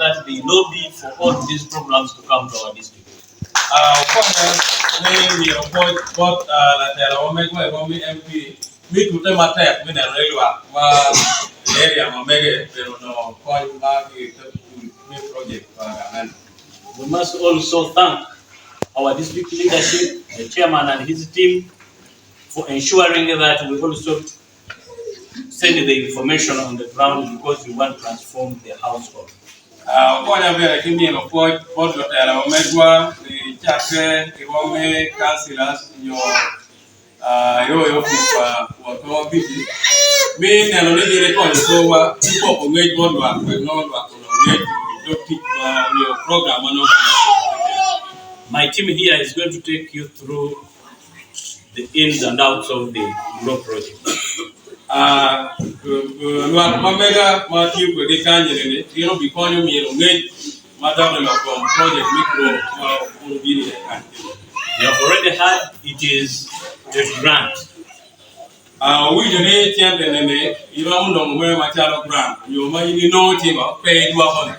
that they lobby for all these programs to come to our district. MP mi tu te matek mi na relwa ma area ma mege pero no point ma ki project para. We must also thank our district leadership, the chairman and his team, for ensuring that we also send the information on the ground because we want to transform the household. Okonya bere kimi no point tera omedwa ni chake iwome councillors yo office wa to biti me na no dire ko so wa ko ko ngai godwa ko no wa ko ngai to keep your program no. My team here is going to take you through the ins and outs of the Grow project. Mamega Matthew ko de kanye ne you be konyo mi no ngai madam no from project micro for be You have already heard it is a grant. We donate and you don't know where my child grant. You might know him paid one.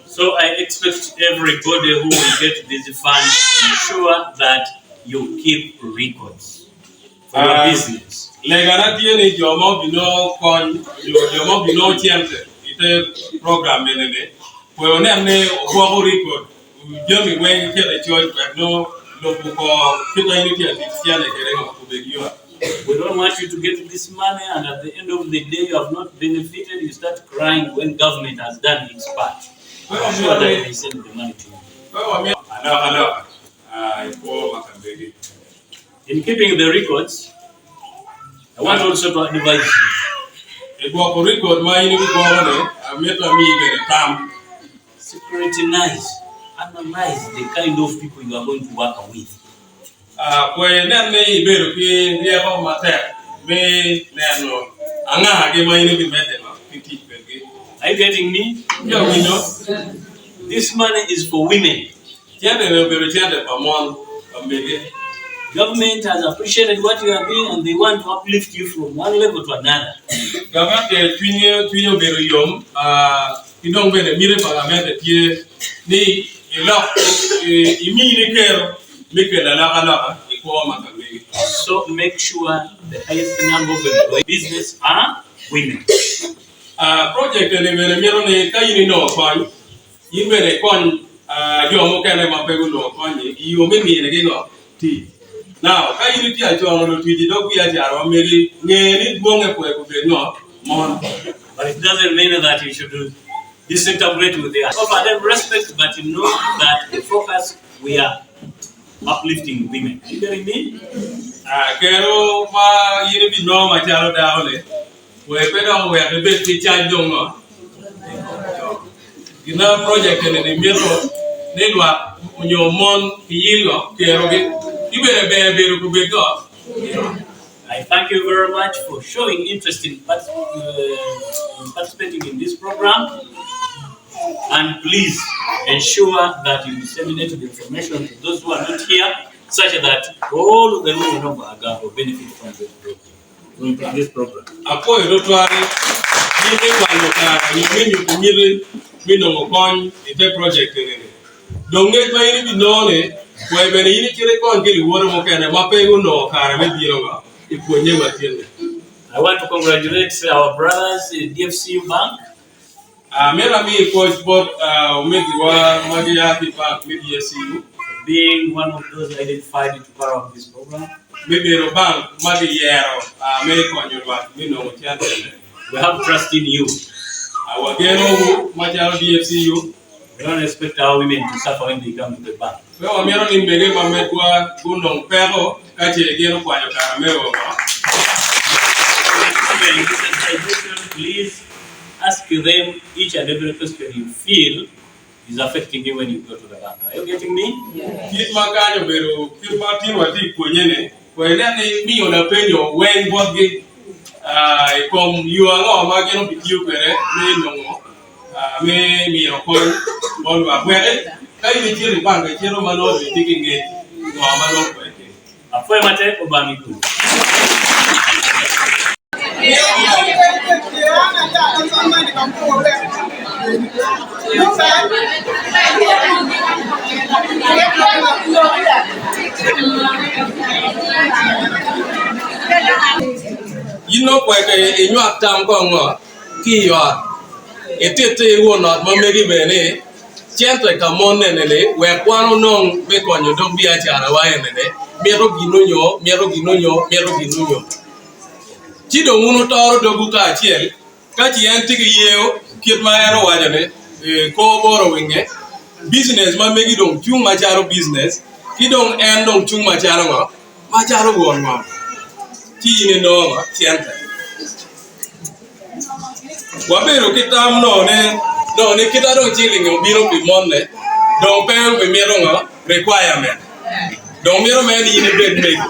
So I expect everybody who will get these funds ensure that you keep records for your business. Legana tiene your mom no con your mom no chance. It's a program in it. Well, name what record. Just when you get a church, but no local people anything at the We don't want you to get this money and at the end of the day you have not benefited, you start crying when government has done its part. I'm sure that they send the money to you. In keeping the records, I want also to advise you. Scrutinize, analyze the kind of people you are going to work with. Are you getting me? This money is for women. Government has appreciated what you are doing and they want to uplift you from one level to another. So make sure the highest number of employees business are women. Project now, I need to tell you but it doesn't mean that you should disintegrate with the offer them respect, but you know that the focus we are uplifting women. Are you getting me? Kero ma yiri bi no ma jalo daole. We pedo we the best teacher jongo. Ina project ne ni miro ne lwa onyo mon yiro kero ge. I thank you very much for showing interest in participating in this program, and please ensure that you disseminate the information to those who are not here, such that all the women of Aga will benefit from this program. I want to congratulate our brothers in DFCU Bank. Being one of those identified to part of this program. We have trust in you. We don't expect our women to suffer when they come to the bank. Please ask them each and every question you feel is affecting you when you go to the bank. Are you getting me? Yeah. You know, like in your town, key yard. It is one not maybe bene. Gently come on and where one known make one you don't be at Yarawayan and Mero Ginuno, Mero Ginuno, Mero Ginuno. Chido Muno Toro Dobuka Chiel, Kachi Antique Yeo, Kid my arrowajane, co borrowing it. Business, my make it on too much business. He don't end on too much Macharo one. Tea in no, Tianta. Wabero kitam no ne kita don't chilling you biro be money don't pay with me requirement don't mirror man in the bed make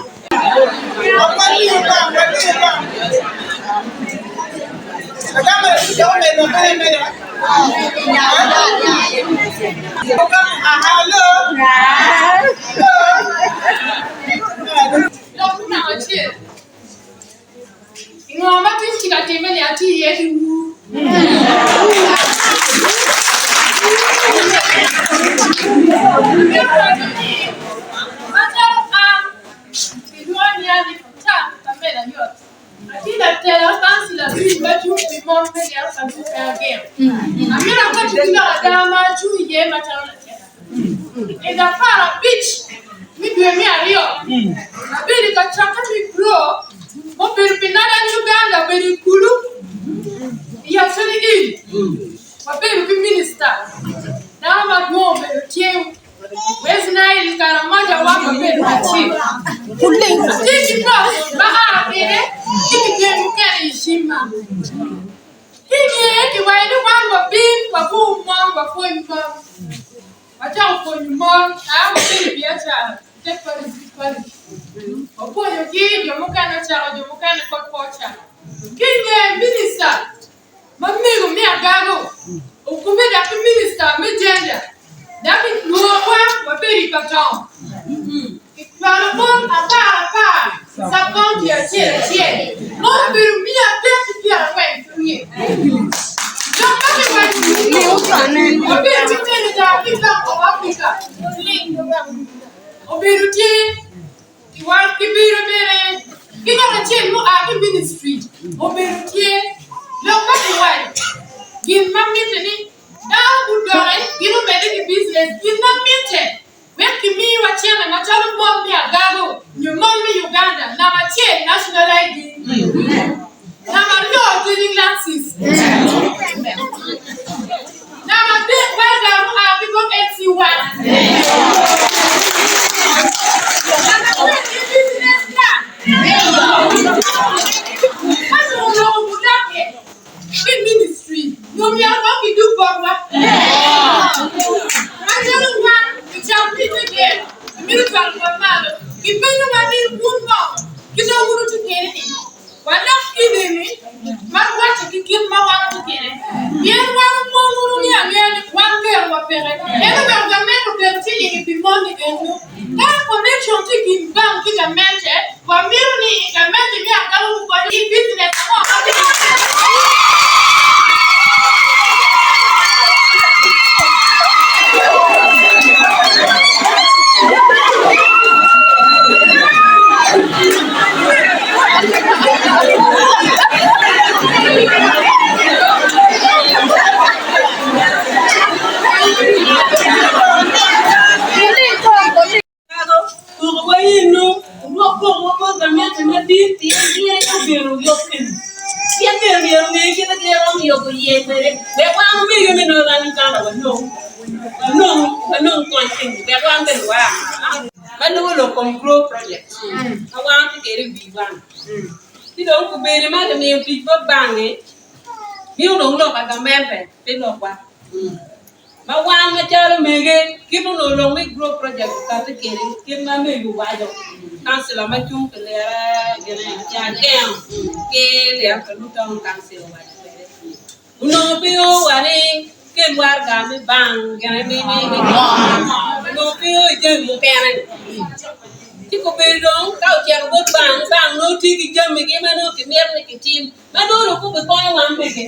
Ti ko be dong ka o cher bot bang no ti ki jam mi ge ma no ki mer ni ki tim ma no ro ko be ko wan be ge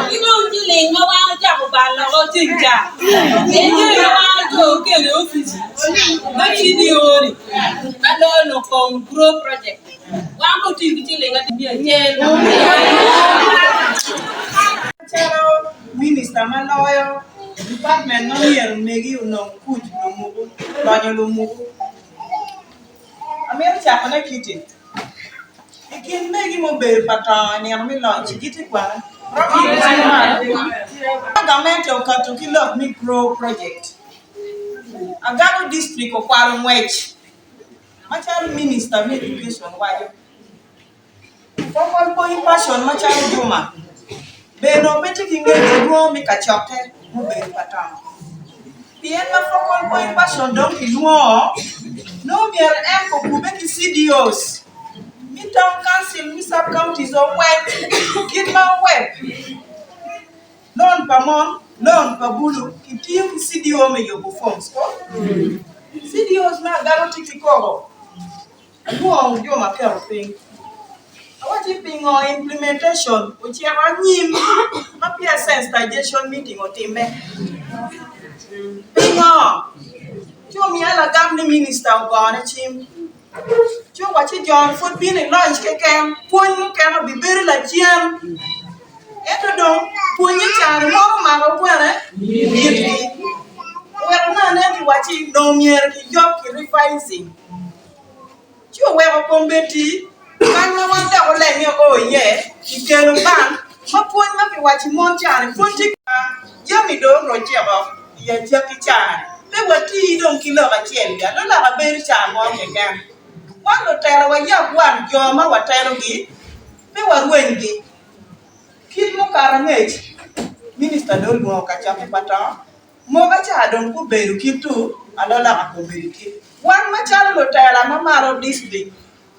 ki no ti le ma wa ja ko ba la o ti ja e je wa to ke le office ma ti di ori ma no kon grow project wa ko ti le ga ti je Minister Maloyo, Department no here megi no kuj no mugo, banyo no mugo. Amir chapana kiti. Ikin megi mo ber pata ni ami launch kiti kwa. Government o katu kilo micro project. Agaro district o kwaro mwech. Macharo minister of education wayo. Focal point passion macharo Juma. Beno peti kingeti duo mikachote mo ber pata. Bien ma focal point passion donc duo. No mere ko kubeki CDOs. Midtown Council, sub counties or web, Kidman web. Loan per month, loan per bulu, kitiu CDO me yo performs. CDOs na guarantee kikogo. Aduo ndio makero thing. Awati ping on implementation, which are nyim, mapia sensitization meeting or timbe. Ping on. Chomi ala gamni minister ugana chim. Cho wachi John food bin in lunch kekem, pun cannot be very like jam. Eto dong, pun you can more mago kwere. Well, none wachi no mere job revising. Cho wear a combeti, can no one that will let me oh yeah, you can ban, ma pun mapi wachi monchan, pun yummy don't roger off, yeah, Jackie Chan. They were tea don't kill a chain, no la a berry charm on again. One will tell a young one, your mother tell me, they were windy. Kid Mokaranage, Minister don't go catch up a pattern. Mogacha don't go bear kid too, and all that will be kid. One machado will tell a mamma of this big.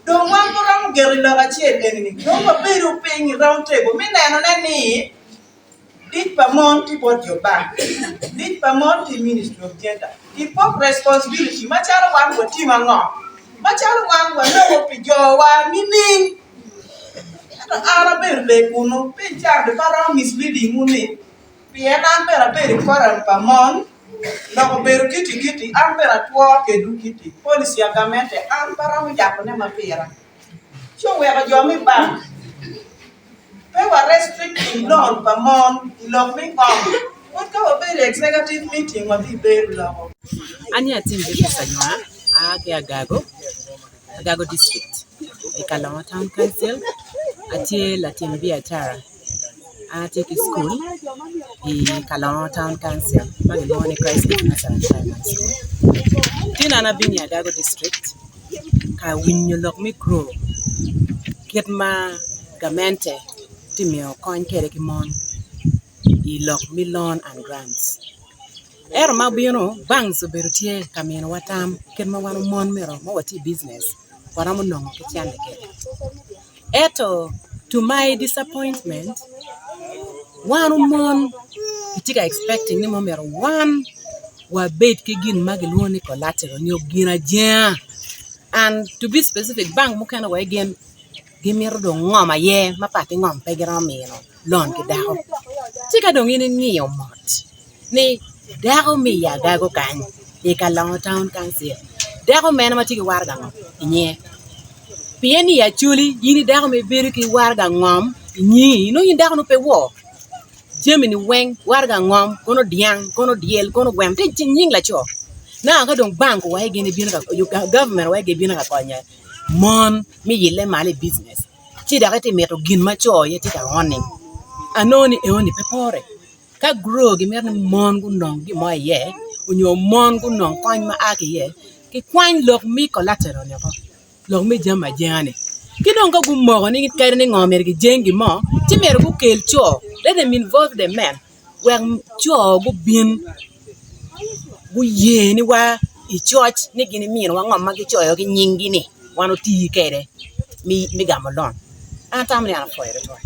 Don't want to run guerrilla chain anything. Don't go bear paying round table. Me and any. Did per month what your bank. Did per month the Ministry of Gender. The pop responsibility, machado one for team and on. Machado one will know what your meaning. Arabe le kuno, pincha the para misleading money. Piana better pay for per month. No better kitty, I'm better to walk a do kitty. Policy agamente, and para Japanese pera. Show where a jommy bank. They were restricting loan per month, love me on. What kind of very executive meeting will be very low? Anya timbe kusanywa ake Agago district Kalama town council atie latin biatara ate ki school Kalama town council magi mone Christ National School tina na bini Agago district ka winyo lok mikro kitma gamente timio coin kere ki mon lok mi loan and grants. Ma bino banks berutie kamino watam ken ma wanu mon mero ma wati business waramu nongo ke chande ke. Eto to my disappointment wanu mon itika expecting ni mo mero one wa bait ke gin magilwoni collateral nyo gina ja, and to be specific bank mo kana wa again gimero do ngoma ye mapati ngom pe gramino loan ke daho tika do ngini niyo mot ni dago mi ya dago kan Kalama town council dago mena matiki warga ngom nye pieni ya chuli yini dago me beriki warga ngom nyi no yin dago no pe wo Germany weng warga ngom kono diang kono diel kono gwem te nying la cho na ga dong bank wa gene bi na government wa ge bi na ko nya mon mi yile mali business ti daga te meto gin ma cho ye ti ka honing anoni e oni pe pore ka grow gi mer mon gu nong gi mo ye unyo mon gu nong kwany ma ake ye ki kwany lok mi collateral ne ko lok mi jama jane ki don ka gu mo ni kayre ni ngomer gi jengi mo ti mer gu kel cho let them involve the men when cho gu bin gu ye ni wa I church ni gini mi wa ngom ma gi cho yo gi nyingi ni wano ti kere mi gamalon antam ni ana foire to